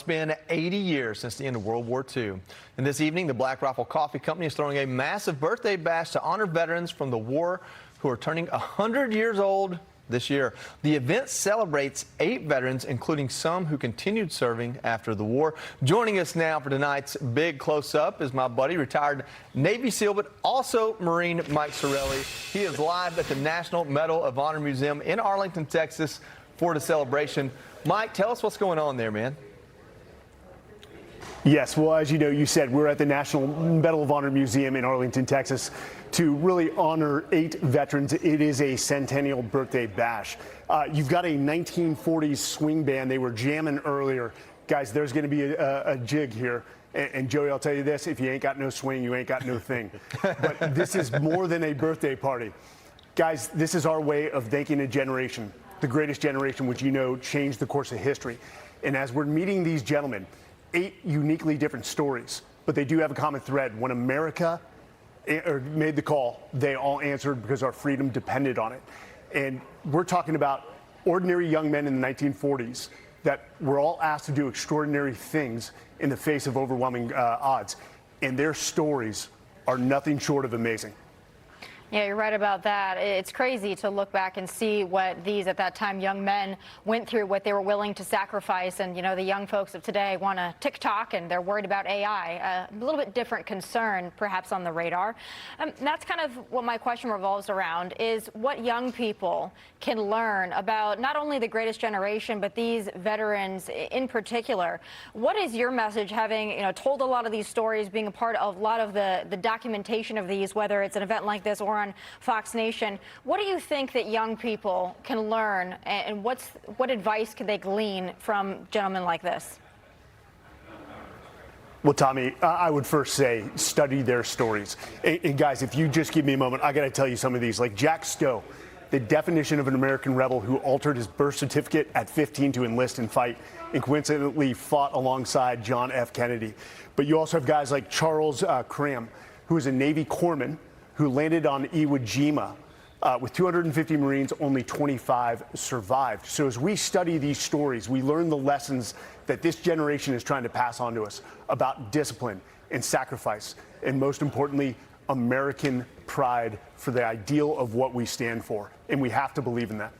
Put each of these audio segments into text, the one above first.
been 80 years since the end of World War II. And this evening, the Black Rifle Coffee Company is throwing a massive birthday bash to honor veterans from the war who are turning 100 years old this year. The event celebrates 8 veterans, including some who continued serving after the war. Joining us now for tonight's big close-up is my buddy, retired Navy SEAL, but also Marine Mike Sarraille. He is live at the National Medal of Honor Museum in Arlington, Texas for the celebration. Mike, tell us what's going on there, man. Yes, well, as you know, you said we're at the National Medal of Honor Museum in Arlington, Texas, to really honor 8 veterans. It is a centennial birthday bash. You've got a 1940s swing band. They were jamming earlier. Guys, there's going to be a jig here. And Joey, I'll tell you this, if you ain't got no swing, you ain't got no thing. But this is more than a birthday party. Guys, this is our way of thanking a generation, the greatest generation, which you know changed the course of history. And as we're meeting these gentlemen, 8 uniquely different stories, but they do have a common thread. When America made the call, they all answered because our freedom depended on it. And we're talking about ordinary young men in the 1940s that were all asked to do extraordinary things in the face of overwhelming odds. And their stories are nothing short of amazing. Yeah, you're right about that. It's crazy to look back and see what these, at that time, young men went through, what they were willing to sacrifice. And, you know, the young folks of today want to TikTok and they're worried about AI. A little bit different concern, perhaps, on the radar. That's kind of what my question revolves around, is what young people can learn about not only the greatest generation, but these veterans in particular. What is your message, having, you know, told a lot of these stories, being a part of a lot of the documentation of these, whether it's an event like this or on Fox Nation? What do you think that young people can learn, and what advice could they glean from gentlemen like this? Well, Tommy, I would first say study their stories. And guys, if you just give me a moment, I got to tell you some of these. Like Jack Stowe, the definition of an American rebel who altered his birth certificate at 15 to enlist and fight, and coincidentally fought alongside John F. Kennedy. But you also have guys like Charles Cram, who is a Navy corpsman who landed on Iwo Jima. With 250 Marines, only 25 survived. So as we study these stories, we learn the lessons that this generation is trying to pass on to us about discipline and sacrifice, and most importantly, American pride for the ideal of what we stand for. And we have to believe in that.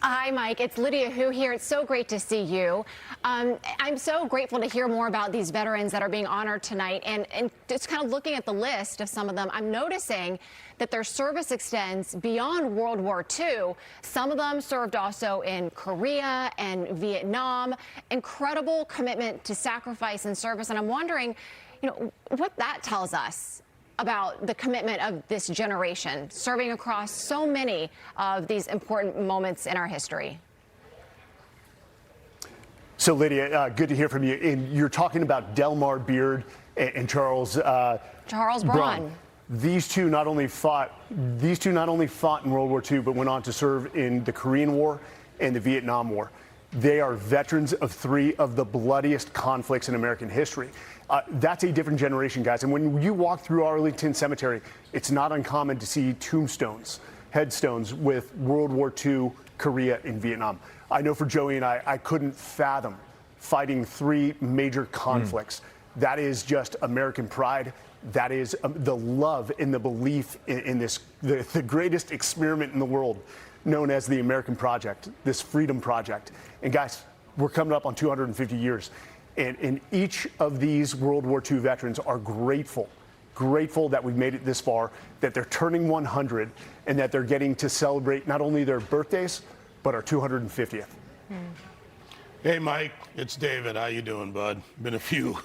Hi, Mike. It's Lydia Hu here. It's so great to see you. I'm so grateful to hear more about these veterans that are being honored tonight. And just kind of looking at the list of some of them, I'm noticing that their service extends beyond World War II. Some of them served also in Korea and Vietnam. Incredible commitment to sacrifice and service. And I'm wondering, you know, what that tells us about the commitment of this generation, serving across so many of these important moments in our history. So, Lydia, good to hear from you. And you're talking about Delmar Beard and Charles Braun. These two not only fought in World War II, but went on to serve in the Korean War and the Vietnam War. They are veterans of 3 of the bloodiest conflicts in American history. That's a different generation, guys. And when you walk through Arlington Cemetery, it's not uncommon to see tombstones, headstones with World War II, Korea, and Vietnam. I know for Joey and I couldn't fathom fighting 3 major conflicts. That is just American pride. That is the love and the belief in this, the greatest experiment in the world, known as the American Project, this freedom project. And guys, we're coming up on 250 years. And each of these World War II veterans are grateful that we've made it this far, that they're turning 100, and that they're getting to celebrate not only their birthdays, but our 250th. Hey, Mike, it's David. How you doing, bud? Been a few.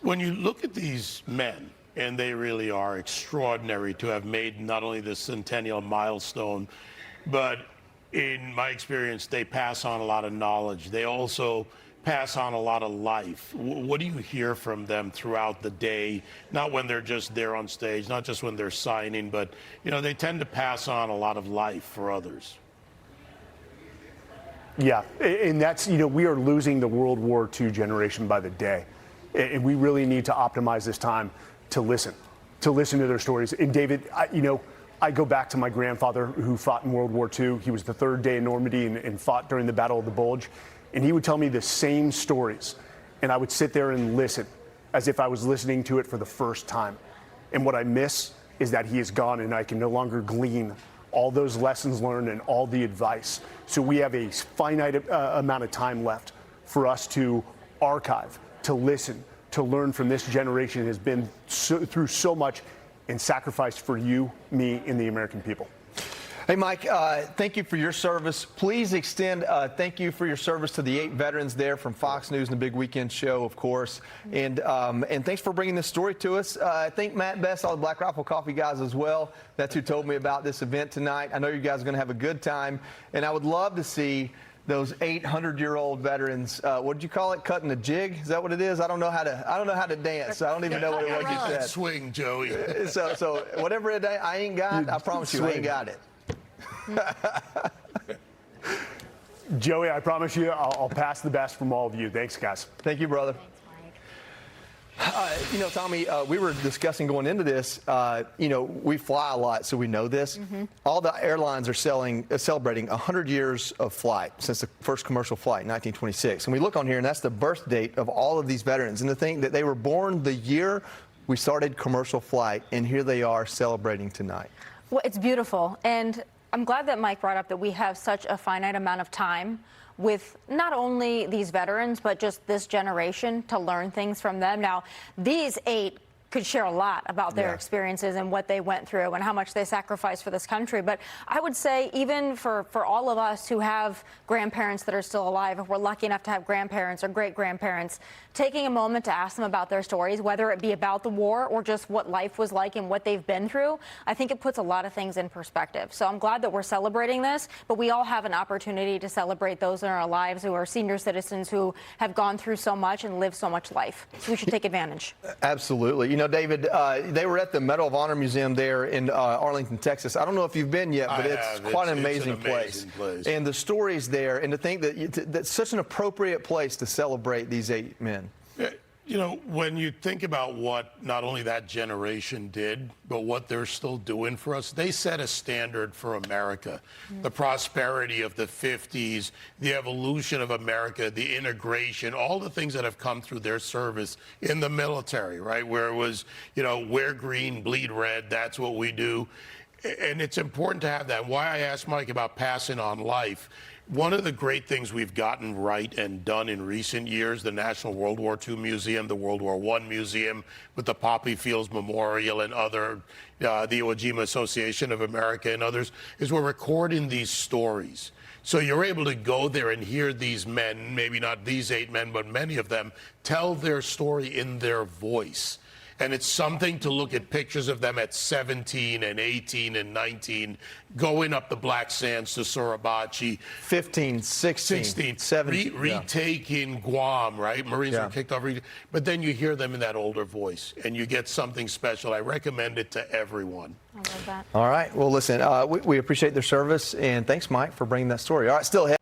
When you look at these men, and they really are extraordinary to have made not only the centennial milestone, but in my experience, they pass on a lot of knowledge. They also pass on a lot of life. What do you hear from them throughout the day? Not when they're just there on stage, not just when they're signing, but, you know, they tend to pass on a lot of life for others. Yeah, and that's, you know, we are losing the World War II generation by the day. And we really need to optimize this time to listen to their stories. And David, I go back to my grandfather who fought in World War II. He was the 3rd day in Normandy and fought during the Battle of the Bulge. And he would tell me the same stories. And I would sit there and listen as if I was listening to it for the first time. And what I miss is that he is gone and I can no longer glean all those lessons learned and all the advice. So we have a finite amount of time left for us to archive, to listen, to learn from this generation that has been through so much and sacrificed for you, me, and the American people. Hey, Mike, thank you for your service. Please extend thank you for your service to the 8 veterans there from Fox News and the Big Weekend Show, of course. And thanks for bringing this story to us. Thank Matt Best, all the Black Rifle Coffee guys as well. That's who told me about this event tonight. I know you guys are going to have a good time. And I would love to see those 800-year-old veterans. What did you call it? Cutting a jig? Is that what it is? I don't know how to dance. So I don't even know what it was you said. Swing, Joey. So whatever it is, I ain't got. I promise you, I ain't got it. Joey, I promise you, I'll pass the best from all of you. Thanks, guys. Thank you, brother. You know, Tommy, we were discussing going into this, you know, we fly a lot, so we know this. All the airlines are celebrating 100 years of flight since the first commercial flight in 1926. And we look on here, and that's the birth date of all of these veterans. And to think that they were born the year we started commercial flight, and here they are celebrating tonight. Well, it's beautiful. And I'm glad that Mike brought up that we have such a finite amount of time with not only these veterans, but just this generation to learn things from them. Now, these 8 could share a lot about their experiences and what they went through and how much they sacrificed for this country. But I would say even for all of us who have grandparents that are still alive, if we're lucky enough to have grandparents or great-grandparents, taking a moment to ask them about their stories, whether it be about the war or just what life was like and what they've been through, I think it puts a lot of things in perspective. So I'm glad that we're celebrating this, but we all have an opportunity to celebrate those in our lives who are senior citizens who have gone through so much and lived so much life. So we should take advantage. Absolutely. You know, David, they were at the Medal of Honor Museum there in Arlington, Texas. I don't know if you've been yet, but it's quite an amazing place. And the stories there, and to think that that's such an appropriate place to celebrate these 8 men. You know, when you think about what not only that generation did, but what they're still doing for us, they set a standard for America. The prosperity of the 50s, the evolution of America, the integration, all the things that have come through their service in the military, right? Where it was, you know, wear green, bleed red, that's what we do. And it's important to have that. Why I asked Mike about passing on life. One of the great things we've gotten right and done in recent years, the National World War II Museum, the World War I Museum, with the Poppy Fields Memorial and other, the Iwo Jima Association of America and others, is we're recording these stories. So you're able to go there and hear these men, maybe not these 8 men, but many of them, tell their story in their voice. And it's something to look at pictures of them at 17 and 18 and 19, going up the Black Sands to Suribachi. 15, 16, 17. Retaking Guam, right? Marines were kicked off. But then you hear them in that older voice, and you get something special. I recommend it to everyone. I love that. All right. Well, listen, we appreciate their service, and thanks, Mike, for bringing that story. All right, still ahead.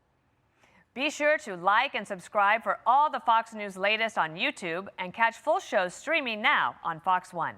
Be sure to like and subscribe for all the Fox News latest on YouTube and catch full shows streaming now on Fox One.